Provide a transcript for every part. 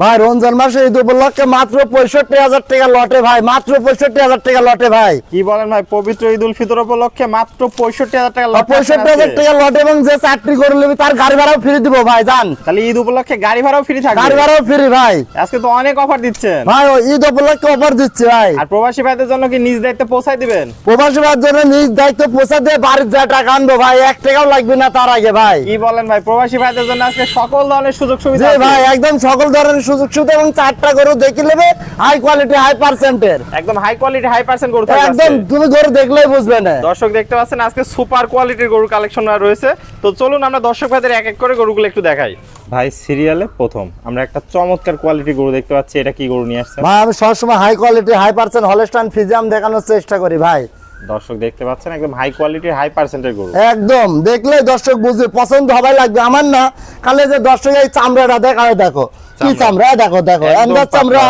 ভাই রমজান মাসে ঈদ উপলক্ষে মাত্র ৬৫,০০০ টাকা লটে ভাই, মাত্র ৬৫,০০০ টাকা লটে ভাই। কি বলেন ভাই, পবিত্র ঈদ উল ফিতর উপলক্ষে মাত্র ৬৫,০০০ টাকা লট। ৬৫,০০০ টাকা লটে এবং যে 4টি গরু নেবে তার গাড়ি ভাড়াও ফ্রি দিব ভাই। জান তাহলে ঈদ উপলক্ষে গাড়ি ভাড়াও ফ্রি থাকবে। গাড়ি ভাড়াও ফ্রি ভাই। আজকে তো অনেক অফার দিচ্ছেন ভাই ঈদ উপলক্ষে অফার দিচ্ছি ভাই। আর প্রবাসী ভাইদের জন্য কি নিজ দায়িত্বে পৌঁছায় দিবেন? প্রবাসী ভাইয়ের জন্য নিজ দায়িত্ব পৌঁছা দিয়ে বাড়ির যা টাকা আনবো ভাই, 1 টাকাও লাগবে না তার আগে ভাই। কি বলেন ভাই, প্রবাসী ভাইদের জন্য আজকে সকল ধরনের সুযোগ সুবিধা জি আছে। ভাই একদম সকল ধরনের সুযোগ সুবিধা এবং 4টা গরু দেখে নেবে হাই কোয়ালিটি হাই পার্সেন্টের, একদম হাই কোয়ালিটি হাই পার্সেন্ট গরু থাকবে একদম আজকে। তুমি গরু দেখলেই বুঝবে না। দর্শক দেখতে পাচ্ছেন আজকে সুপার কোয়ালিটির গরু কালেকশন রয়েছে। তো চলুন আমরা দর্শক ভাইদের এক এক করে গরুগুলো একটু দেখাই। ভাই সিরিয়ালে প্রথম আমরা একটা চমৎকার কোয়ালিটির গরু দেখতে পাচ্ছি, এটা কি গরু নিয়ে আসছেন? ভাই আমি সবসময় high quality high percent Holstein Friesian দেখানোর চেষ্টা করি ভাই। দর্শক দেখতে পাচ্ছেন একদম হাই কোয়ালিটির হাই পার্সেন্টের গরু, একদম দেখলেই দর্শক বুঝবে, পছন্দ হবাই লাগবে। আমার না খালি যে দর্শক এই চামড়াটা দেখায়, দেখো কি চামড়া, দেখো দেখো এন্দার চামড়া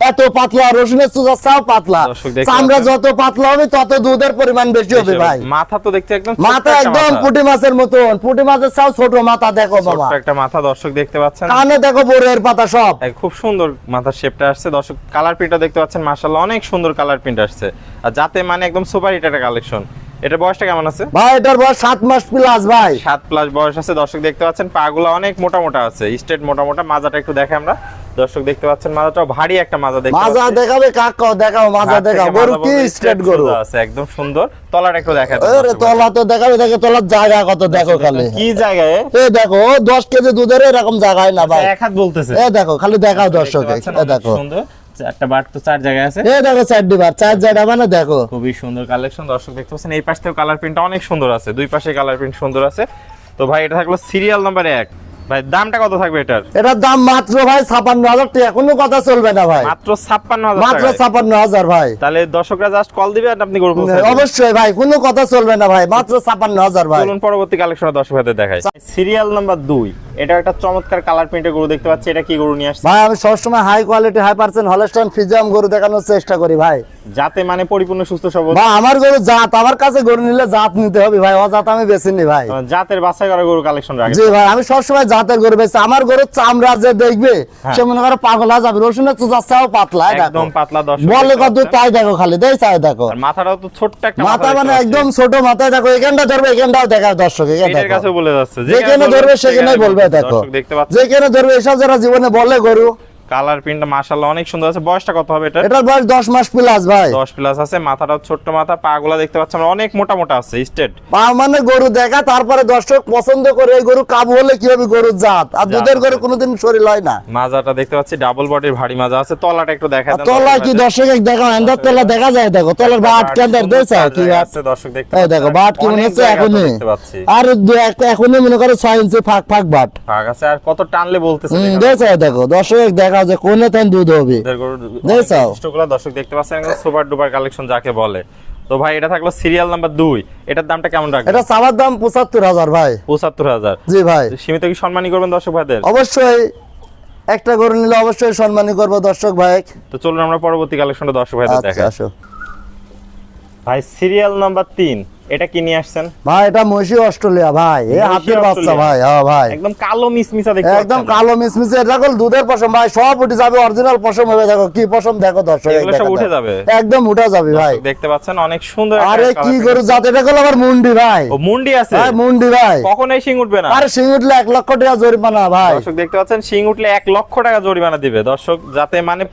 এত পাতলা, রসুনের চুজার চাও পাতলা, চামড়া যত পাতলা হবে তত দুধের পরিমাণ বেশি হবে ভাই। মাথা তো দেখতে একদম মাথা একদম পুঁটি মাছের মতন, পুঁটি মাছের চাও ছোট মাথা, দেখো বাবা ছোট একটা মাথা দর্শক দেখতে পাচ্ছেন। কানে দেখো বড়ের পাতা সব, খুব সুন্দর মাথার শেপটা আসছে। দর্শক কালার প্রিন্টটা দেখতে পাচ্ছেন, মাশাআল্লাহ অনেক সুন্দর কালার প্রিন্ট আসছে। আর যাতে মানে একদম সুপার হিট একটা কালেকশন। এটা বয়সটা কেমন আছে ভাই? এটার বয়স 7 মাস প্লাস ভাই, 7 প্লাস বয়স আছে। দর্শক দেখতে পাচ্ছেন পাগুলো অনেক মোটা মোটা আছে, স্ট্রেট মোটা মোটা। মাজাটা একটু দেখে আমরা, দর্শক দেখতে পাচ্ছেন মাজাটাও ভারী একটা মাজা দেখতে মাজা দেখাবে কাকা, দেখাও মাজা দেখাও, গরু কি স্ট্রেট গরু আছে একদম সুন্দর। তলাটা একটু দেখা আরে তলা তো দেখাবে, দেখে তলার জায়গা কত দেখো খালি, কি জায়গায় এ দেখো 10 কেজি দুধের এরকম জায়গায় না ভাই, এক হাত বলতেছে। এ দেখো খালি দেখাও দর্শক, এ দেখো সুন্দর একটা বাট তো 4 জায়গায় আছে, এ দেখো 4টি বার 4 জায়গা মানে দেখো খুবই সুন্দর কালেকশন। দর্শক দেখতে পাচ্ছেন এই পাশ থেকেও কালার প্রিন্টটা অনেক সুন্দর আছে, দুই পাশে কালার প্রিন্ট সুন্দর আছে। তো ভাই এটা থাকলো সিরিয়াল নাম্বার 1। ভাই দামটা কত থাকবে এটার? এটার দাম মাত্র ভাই ৫৬,০০০ টাকা, কোনো কথা চলবে না ভাই, মাত্র ৫৬,০০০ মাত্র ৫৬,০০০ ভাই। তাহলে দর্শকরা জাস্ট কল দিবে আর আপনি গরু পৌঁছে দিবেন। অবশ্যই ভাই, কোনো কথা চলবে না ভাই, মাত্র ৫৬,০০০ ভাই। চলুন পরবর্তী কালেকশন দর্শক ভাইদের দেখাই। সিরিয়াল নাম্বার 2, এটা একটা চমৎকার কালার প্রিন্টের গরু দেখতে পাচ্ছি, এটা কি গরু নিয়ে আসছে? ভাই আমি সবসময় high quality high percent Holstein Friesian গরু দেখানোর চেষ্টা করি ভাই, যাতে মানে পরিপূর্ণ সুস্থ সবল। ভাই আমার গরু জাত, আমার কাছে গরু নিলে জাত নিতে হবে ভাই, অজাত আমি বেশি নি ভাই। জাতের বাছাই করা গরু কালেকশন রাখে। জি ভাই আমি সবসময় জাতের গরু বেশি, আমার গরুর চামড়া যে দেখবে সে মনে করে পাগল হয়ে যাবে, রসুনের চুচাও পাতলা, একদম পাতলা। দর্শক বলে কত তাই দেখো খালি, দেই চাই দেখো, আর মাথাটাও তো ছোট্ট একটা মাথা মানে একদম ছোট মাথায় দেখো, এখানটা ধরবে এখানটাও দেখাও দর্শক, এর কাছে বলে যাচ্ছে যেখানে ধরবে সেখানেই বলবে, দেখো দর্শক দেখতে পাচ্ছেন যেখানে ধরবে, এসব যারা জীবনে বলে গরু। কালার প্রিন্টটা মাশাআল্লাহ অনেক সুন্দর আছে। বয়সটা কত হবে এটা? এটার বয়স 10 মাস প্লাস ভাই, 10 প্লাস আছে। মাথাটাও ছোট্ট মাথা, পাগুলা দেখতে পাচ্ছেন আমরা অনেক মোটা মোটা আছে, স্ট্রেট পা মানে গরু দেখা, তারপরে দর্শক পছন্দ করে এই গরু কাবু হলে কি হবে, গরুর জাত। আর দুধের গরু কোনোদিন শরীর হয় না। মাজাটা দেখতে পাচ্ছি ডাবল বডির ভারী মাজা আছে। তলাটা একটু দেখা দেন, তলা কি দর্শক দেখো, এন্দার তলা দেখা যায়, দেখো তলার বাট কেন্দার দেছে কি আছে দর্শক দেখতে এই দেখো বাট কি মনে হচ্ছে এখনই, দেখতে পাচ্ছি আর এখনই মনে করে 6 ইঞ্চি ফাঁক ফাঁক বাট ভাগ আছে। আর কত টানলে বলতেছে দেছে, দেখো দর্শক দেখা যে কোনে তেন দুধ হবে দেখাও। দর্শক দেখতে পাচ্ছেন একদম সুপার ডুপার কালেকশন যাকে বলে। তো ভাই এটা থাকলো সিরিয়াল নাম্বার 2, এটার দামটা কেমন রাখবেন? এটা চাওয়ার দাম ৭৫,০০০ ভাই। ৭৫,০০০? জি ভাই। সীমিত কি সম্মানী করবেন দর্শক ভাইদের? অবশ্যই, একটা গরু নিলে অবশ্যই সম্মানী করব দর্শক ভাই। তো চলুন আমরা পরবর্তী কালেকশনটা দর্শক ভাইদের দেখাই। আসো ভাই সিরিয়াল নাম্বার 3, এটা কি নিয়ে আসছেন? ভাই এটা মহিষী অস্ট্রেলিয়া ভাই, এই হাতির বাচ্চা ভাই। হ্যাঁ ভাই একদম কালো মিসমিসা দেখতে পাচ্ছেন, একদম কালো মিসমিসে, এটা হল দুধের পশম ভাই, সব উঠে যাবে, অরিজিনাল পশম হবে। দেখো কি পশম, দেখো দর্শক এগুলো সব উঠে যাবে, একদম উঠে যাবে ভাই। দেখতে পাচ্ছেন অনেক সুন্দর। আরে কি গরু জাত, এটা হলো আবার মুন্ডি ভাই। ও মুন্ডি আছে ভাই, মুন্ডি ভাই। কখন এই শিং উঠবে না? আরে শিং উঠলে 1 লক্ষ টাকা জরিমানা ভাই। দর্শক দেখতে পাচ্ছেন শিং উঠলে 1 লক্ষ টাকা জরিমানা দিবে দর্শক, যাতে মানে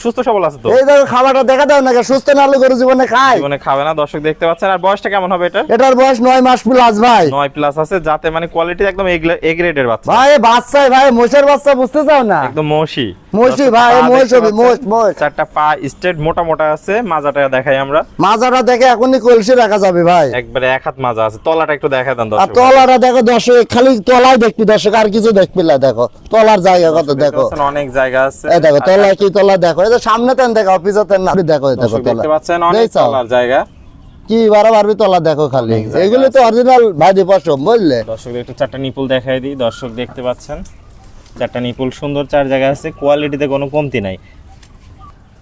সুস্থ সবল আছে। তো এই দেখো খাবারটা দেখা দাও না, সুস্থ না হলে গরু জীবনে খায়? জীবনে খাবে না। দর্শক দেখতে পাচ্ছেন। আর বয়সটা কেমন হবে এটা? এটার বয়স 9 মাস প্লাস ভাই। 9 প্লাস আছে, যাতে মানে কোয়ালিটি একদম এ গ্রেডের বাচ্চা ভাই। বাচ্চাই ভাই, মোষের বাচ্চা, বুঝতে চাও না? একদম মৌসি মহিষী ভাই, মহিষ হবে, মোষ। 4টা পা স্ট্রেট মোটা মোটা আছে। মাজাটা দেখাই আমরা, মাজাটা দেখে এখনই কলসি রাখা যাবে ভাই, একবারে 1 হাত মাজা আছে। তলাটা একটু দেখা দেন আর দর্শক। তলাটা দেখো দর্শক, খালি তলাই দেখবি দর্শক, আর কিছু দেখবি না। দেখো তলার জায়গা কত, দেখো অনেক জায়গা আছে। এই দেখো তলা কি তলা, দেখো এই যে সামনে তেন দেখো, পিছতে না দেখো, এই দেখো তলা দেখতে পাচ্ছেন অনেক তলার জায়গা, কি বারবার তলা দেখো খালি। এগুলো তো অরিজিনাল ভাইদি পশম, বুঝলে? দর্শক একটু 4টা নিপুল দেখাই দিই। দর্শক দেখতে পাচ্ছেন 4টা নিপুল সুন্দর, 4 জায়গা আছে, কোয়ালিটিতে কোনো কমতি নাই।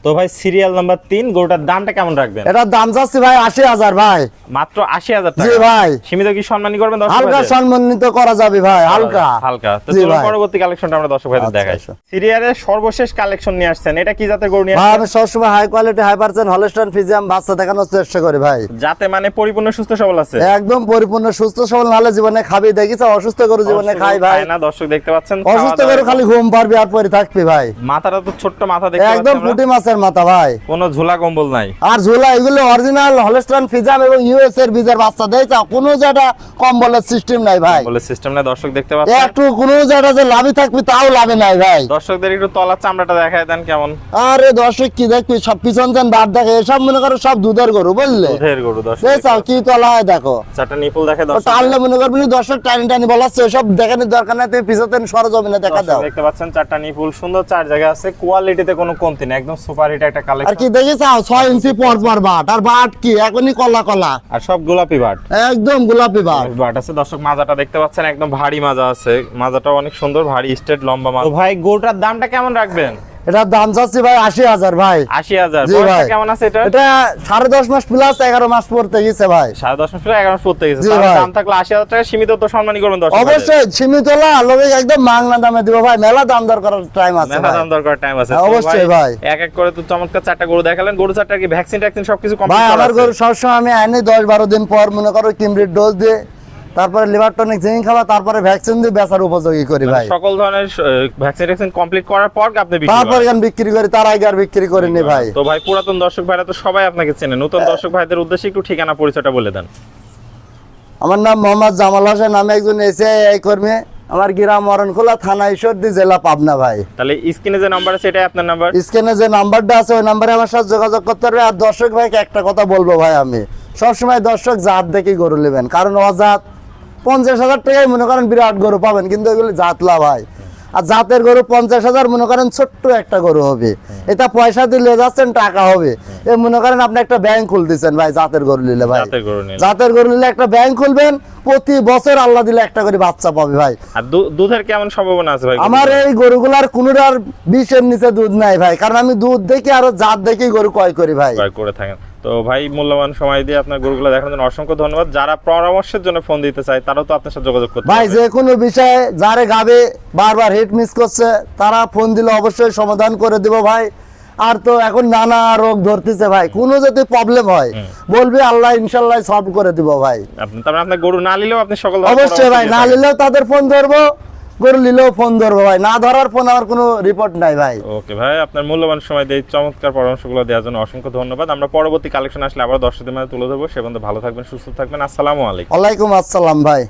তো ভাই সিরিয়াল নাম্বার 3 গরুটার দামটা কেমন রাখবেন? এটার দাম যাচ্ছে ভাই 80,000 ভাই। মাত্র 80,000 টাকা। জি ভাই। সীমিত কি সম্মানী করবেন দর্শক হালকা ভাইদের? সম্মানিত করা যাবে ভাই, হালকা। হালকা। তো জি চলুন ভাই। পরবর্তী কালেকশনটা আমরা দর্শক ভাইদের আচ্ছা, দেখাই। আচ্ছা। সিরিয়ালের সর্বশেষ কালেকশন নিয়ে আসছেন, এটা কি জাতের গরু নিয়ে ভাই আসছেন? আমি সবসময় high quality high percent Holstein Friesian বাচ্চা দেখানোর চেষ্টা করি ভাই। যাতে মানে পরিপূর্ণ সুস্থ সবল আছে। একদম পরিপূর্ণ সুস্থ সবল, নাহলে জীবনে খাবি দেখিস অসুস্থ গরু জীবনে খাই ভাই। না দর্শক দেখতে পাচ্ছেন, অসুস্থ গরু খালি ঘুম পারবি আর পরে থাকবি ভাই। মাথাটা তো ছোট্ট মাথা দেখতে পাচ্ছেন, একদম পুঁটি মাছের মাথা ভাই। কোনো ঝোলা কম্বল নাই। আর ঝোলা এগুলো অরিজিনাল হলস্টাইন ফ্রিজিয়ান এবং ইউএস এর বীজের বাচ্চা দেয়ছা, কোনো যেটা কম্বলের সিস্টেম নাই ভাই। বলে সিস্টেম না দর্শক দেখতে পাচ্ছেন। একটু কোনো যেটা যে লাভই থাকবি তাও লাভে নাই ভাই। দর্শকদের একটু তলার চামড়াটা দেখায় দেন কেমন। আরে দর্শক কি দেখবি, সব পিছন চান দাঁত দেখে, এসব মনে করো সব দুধের গরু বুঝলে। দুধের গরু দর্শক। দেখছাও কি তলায় দেখো, চারটা নিপুল দেখে ও দর্শক। টানলে মনে করবি দর্শক টানি টানি বলাচ্ছে, সব দেখানোর দরকার নাই, তুমি পিছতে সরজমিনে দেখা দর্শক দাও। দেখতে পাচ্ছেন চারটা নিপুল সুন্দর, চার জায়গা আছে, কোয়ালিটিতে কোনো কমতি নেই, একদম সুপার হিট একটা আর কালেকশন। কি দেখেছাও 6 ইঞ্চি পর পর বাট, আর বাট কি এখনই কলা কলা, আর সব গোলাপি বাট। একদম গোলাপি বাট। বাট আছে দর্শক, মাজাটা দেখতে পাচ্ছেন একদম ভারী মাজা আছে, মাজাটাও অনেক সুন্দর, ভারী স্ট্রেট লম্বা মাজা। তো ভাই গরুটার দামটা কেমন রাখবেন? এটার দাম চাচ্ছি ভাই 80,000 ভাই। 80,000। জি বয়সটা ভাই। কেমন আছে এটা? এটা 10.5 মাস প্লাস 11 মাস পড়তে গেছে ভাই। 10.5 মাস প্রায় 11 মাস পড়তে গেছে। জি তার ভাই। দাম থাকলে 80,000 টাকা, সীমিত তো সম্মানী করবেন দর্শক। অবশ্যই সীমিত লগে একদম মাংনা দামে দিব ভাই, মেলা দাম দর করার টাইম আছে মেলা ভাই। দাম দরকার টাইম আছে। হ্যাঁ, তো অবশ্যই ভাই। এক এক করে তো চমৎকার চারটা গরু দেখালেন। গরু চারটা কি ভ্যাকসিন ট্যাকসিন সবকিছু ভাই কমপ্লিট আমার করা গরু আছে? সবসময় আমি আইনি 10-12 দিন পর মনে করো কিমরিড ডোজ দিয়ে, তারপরে লিভার টনিক জিঙ্ক খাওয়া, তারপরে ভ্যাকসিন দিয়ে বেচার উপযোগী করি ভাই। সকল ধরনের ভ্যাকসিন ট্যাকসিন কমপ্লিট করার পর আপনি বিক্রি তারপর করেন। গান বিক্রি করি, তার আগে আর বিক্রি করিনি ভাই। তো ভাই পুরাতন দর্শক ভাইরা তো সবাই আপনাকে চেনে, নতুন দর্শক ভাইদের উদ্দেশ্যে একটু ঠিকানা পরিচয়টা বলে দেন। আমার নাম মোহাম্মদ জামাল হোসেন, আমি একজন এসিআই কর্মী। আমার গ্রাম মরণখোলা, থানা ঈশ্বরদী, জেলা পাবনা ভাই। তাহলে স্ক্রিনে যে নাম্বার আছে এটাই আপনার নাম্বার? স্ক্রিনে যে নাম্বারটা আছে ওই নাম্বারে আমার সাথে যোগাযোগ করতে পারবে। আর দর্শক ভাইকে একটা কথা বলবো ভাই, আমি সবসময় দর্শক জাত দেখেই গরু নেবেন, কারণ অজাত 50,000 টাকায় মনে করেন বিরাট গরু পাবেন, কিন্তু এগুলো জাতলা ভাই। আর জাতের গরু 50,000 মনে করেন ছোট্ট একটা গরু হবে, এটা পয়সা দিলে যাচ্ছেন টাকা হবে। এ মনে করেন আপনি একটা ব্যাংক খুলতেছেন ভাই জাতের গরু নিলে ভাই। জাতের গরু নিলে। জাতের গরু নিলে একটা ব্যাংক খুলবেন, প্রতি বছর আল্লাহ দিলে একটা করে বাচ্চা পাবে ভাই। আর দুধের কেমন সম্ভাবনা আছে ভাই? আমার এই গরুগুলার কোনোটার 20-এর নিচে দুধ নাই ভাই, কারণ আমি দুধ দেখি আর জাত দেখি গরু ক্রয় করি ভাই। ক্রয় করে থাকেন। তো ভাই মূল্যবান সময় দিয়ে আপনার গরুগুলো দেখানোর জন্য অসংখ্য ধন্যবাদ। যারা পরামর্শের জন্য ফোন দিতে চায় তারাও তো আপনার সাথে যোগাযোগ করতে ভাই পারবে। যে কোনো বিষয়ে যারে গাবে বারবার হিট মিস করছে তারা ফোন দিলে অবশ্যই সমাধান করে দিব ভাই। আর তো এখন নানা রোগ ধরতেছে ভাই, কোনো যদি প্রবলেম হয় বলবি, আল্লাহ ইনশাল্লাহ সলভ করে দিব ভাই। আপনি তারপরে আপনার গরু না নিলেও আপনি সকল ধরনের অবশ্যই ভাই, পরামর্শ না দিয়ে নিলেও তাদের ফোন ধরবো, গরু নিলেও ফোন ধরবো ভাই, না ধরার ফোন আমার কোনো রিপোর্ট নাই ভাই। থাকেন। ওকে ভাই, আপনার মূল্যবান সময় দিয়ে এই চমৎকার পরামর্শগুলো দেওয়ার জন্য অসংখ্য ধন্যবাদ। আমরা পরবর্তী কালেকশন আসলে আবার দর্শকদের মাঝে তুলে ধরবো। সে পর্যন্ত ভালো থাকবেন, সুস্থ থাকবেন। আসসালামু আলাইকুম। ওয়ালাইকুম আসসালাম ভাই।